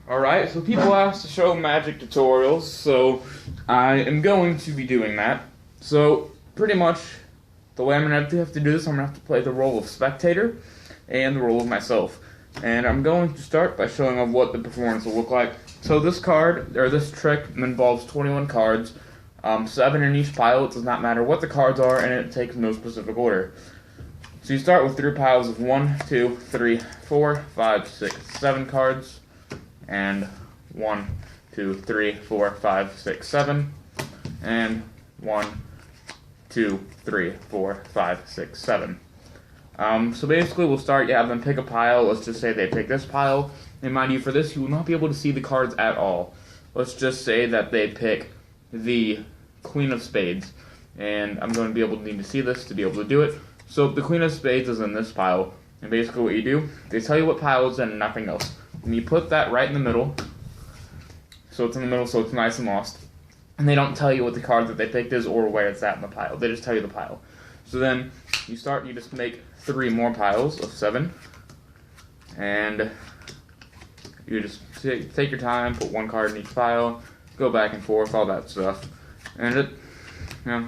Alright, so people ask to show magic tutorials, so I am going to be doing that. So, pretty much, the way I'm going to have to do this, I'm going to have to play the role of spectator and the role of myself. And I'm going to start by showing off what the performance will look like. So this card, or this trick, involves 21 cards, 7 in each pile. It does not matter what the cards are, and it takes no specific order. So you start with 3 piles of 1, 2, 3, 4, 5, 6, 7 cards. And 1, 2, 3, 4, 5, 6, 7, and 1, 2, 3, 4, 5, 6, 7. So basically we'll start, you have them pick a pile. Let's just say they pick this pile, and mind you, for this you will not be able to see the cards at all. Let's just say that they pick the Queen of Spades, and I'm going to be able to need to see this to be able to do it. So the Queen of Spades is in this pile, and basically what you do, they tell you what pile it's in and nothing else. And you put that right in the middle, so it's in the middle, so it's nice and lost. And they don't tell you what the card that they picked is or where it's at in the pile. They just tell you the pile. So then you just make 3 more piles of 7, and you just take your time, put 1 card in each pile, go back and forth, all that stuff, and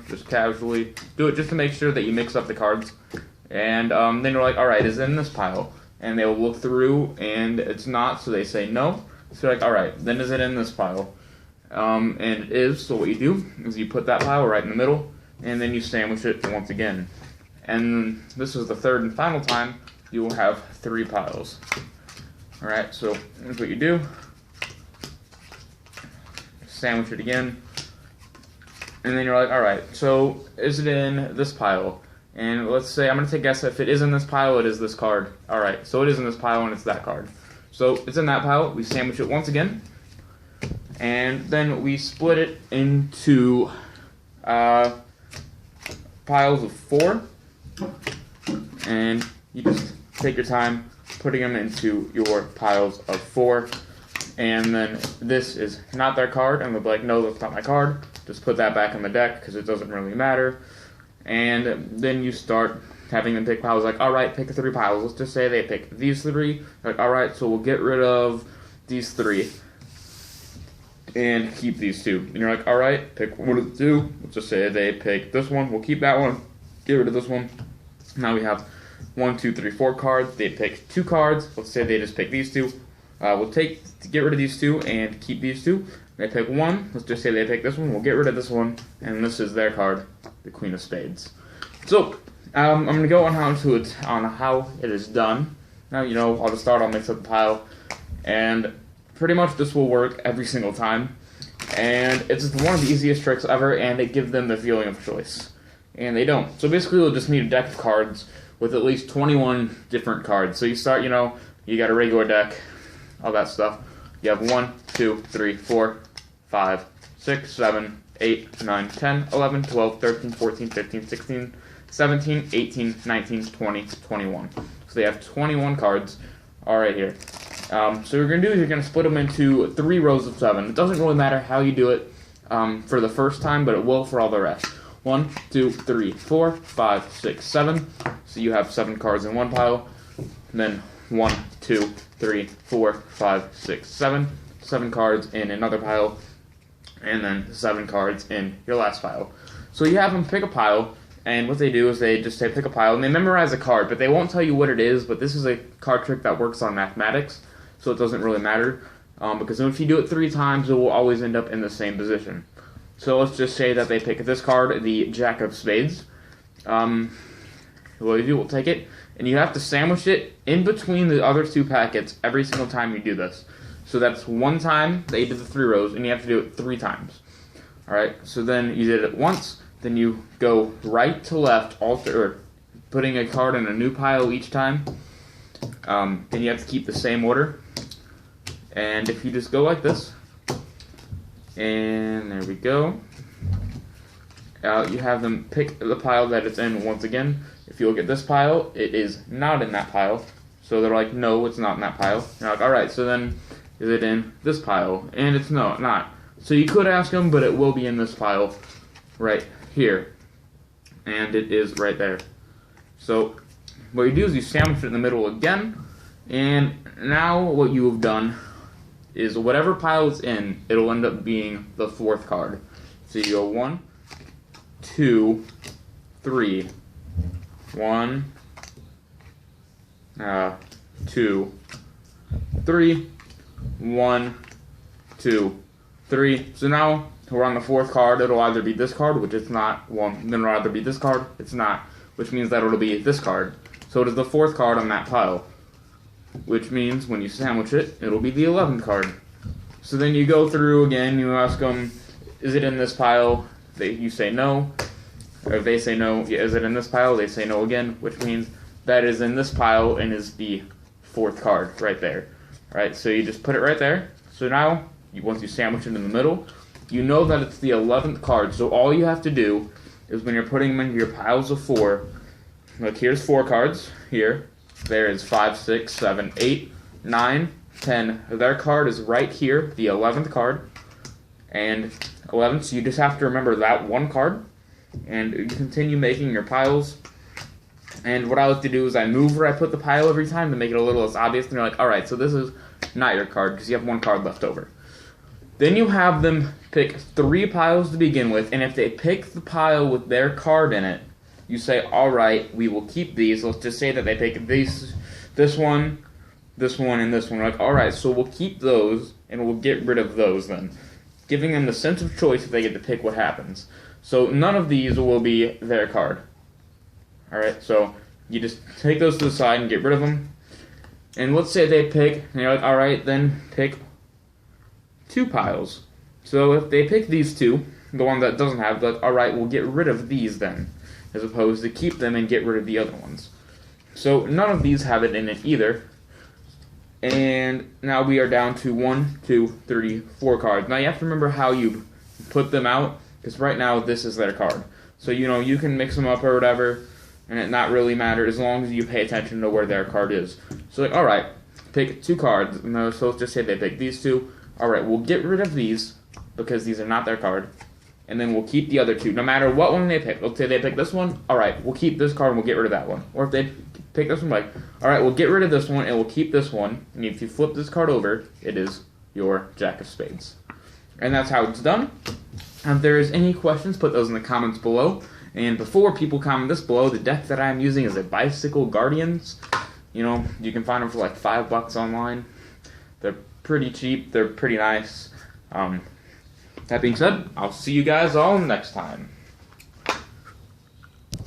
just casually do it just to make sure that you mix up the cards. And then you're like, all right, is it in this pile? And they'll look through, and it's not, so they say no. So you're like, alright, then is it in this pile? And it is, so what you do is you put that pile right in the middle, and then you sandwich it once again. And this is the third and final time, you will have 3 piles. Alright, so here's what you do. Sandwich it again. And then you're like, alright, so is it in this pile? And let's say, I'm going to take a guess, if it is in this pile, it is this card. Alright, so it is in this pile and it's that card. So it's in that pile, we sandwich it once again, and then we split it into piles of 4, and you just take your time putting them into your piles of 4, and then this is not their card, and they'll be like, no, that's not my card, just put that back in the deck, because it doesn't really matter. And then you start having them pick piles, like, alright, pick 3 piles. Let's just say they pick these 3. Like, alright, so we'll get rid of these 3 and keep these 2. And you're like, alright, pick one of the 2. Let's just say they pick this one. We'll keep that one. Get rid of this one. Now we have 1, 2, 3, 4 cards. They pick 2 cards. Let's say they just pick these 2. We'll get rid of these 2 and keep these 2. They pick 1. Let's just say they pick this one. We'll get rid of this one. And this is their card, the Queen of Spades. So, I'm going to go on how it is done. Now, I'll just start, I'll mix up the pile. And pretty much this will work every single time. And it's one of the easiest tricks ever, and it gives them the feeling of choice. And they don't. So basically, you'll just need a deck of cards with at least 21 different cards. So you start, you got a regular deck, all that stuff. You have 1, 2, 3, 4, 5, 6, 7, 8, 9, 10, 11, 12, 13, 14, 15, 16, 17, 18, 19, 20, 21. So they have 21 cards all right here. So what you're going to do is you're going to split them into 3 rows of 7. It doesn't really matter how you do it for the first time, but it will for all the rest. 1, 2, 3, 4, 5, 6, 7. So you have 7 cards in one pile. And then 1, 2, 3, 4, 5, 6, 7. 7 cards in another pile. And then 7 cards in your last pile. So you have them pick a pile, and what they do is they just say pick a pile, and they memorize a card, but they won't tell you what it is, but this is a card trick that works on mathematics, so it doesn't really matter, because if you do it 3 times, it will always end up in the same position. So let's just say that they pick this card, the Jack of Spades. What you do, we'll take it, and you have to sandwich it in between the other 2 packets every single time you do this. So that's 1 time that you did the 3 rows, and you have to do it 3 times. Alright, so then you did it once, then you go right to left, putting a card in a new pile each time. And you have to keep the same order. And if you just go like this, and there we go, you have them pick the pile that it's in once again. If you look at this pile, it is not in that pile. So they're like, no, it's not in that pile. You're like, alright, so then is it in this pile? And it's not. So you could ask them, but it will be in this pile right here. And it is right there. So what you do is you sandwich it in the middle again. And now what you have done is whatever pile it's in, it'll end up being the fourth card. So you go 1, 2, 3. 1, 2, 3. 1, 2, 3. So now we're on the fourth card. It'll either be this card, which it's not. Well, then it'll either be this card, it's not, which means that it'll be this card. So it is the fourth card on that pile, which means when you sandwich it, it'll be the 11th card. So then you go through again, you ask them, is it in this pile? You say no. Or if they say no, yeah, is it in this pile? They say no again, which means that is in this pile and is the fourth card right there. Alright, so you just put it right there. So now, once you sandwich it in the middle, you know that it's the 11th card. So all you have to do is when you're putting them into your piles of 4, look, here's 4 cards here. There is 5, 6, 7, 8, 9, 10. Their card is right here, the 11th card. And 11, so you just have to remember that one card. And you continue making your piles. And what I like to do is I move where I put the pile every time to make it a little less obvious. And you're like, alright, so this is not your card because you have one card left over. Then you have them pick 3 piles to begin with. And if they pick the pile with their card in it, you say, alright, we will keep these. Let's just say that they pick this one, and this one. We're like, alright, so we'll keep those and we'll get rid of those then. Giving them the sense of choice if they get to pick what happens. So none of these will be their card. Alright, so you just take those to the side and get rid of them. And let's say they pick, and you're like, alright, then pick 2 piles. So if they pick these 2, the one that doesn't have, like, alright, we'll get rid of these then, as opposed to keep them and get rid of the other ones. So none of these have it in it either. And now we are down to 1, 2, 3, 4 cards. Now you have to remember how you put them out, because right now this is their card. So, you know, you can mix them up or whatever, and it not really matter as long as you pay attention to where their card is. So, like, alright, pick 2 cards. No, so let's just say they pick these 2. Alright, we'll get rid of these, because these are not their card. And then we'll keep the other 2, no matter what one they pick. Let's say they pick this one. Alright, we'll keep this card and we'll get rid of that one. Or if they pick this one, like, alright, we'll get rid of this one and we'll keep this one. And if you flip this card over, it is your Jack of Spades. And that's how it's done. If there is any questions, put those in the comments below. And before people comment this below, the deck that I'm using is a Bicycle Guardians. You know, you can find them for like $5 online. They're pretty cheap. They're pretty nice. That being said, I'll see you guys all next time.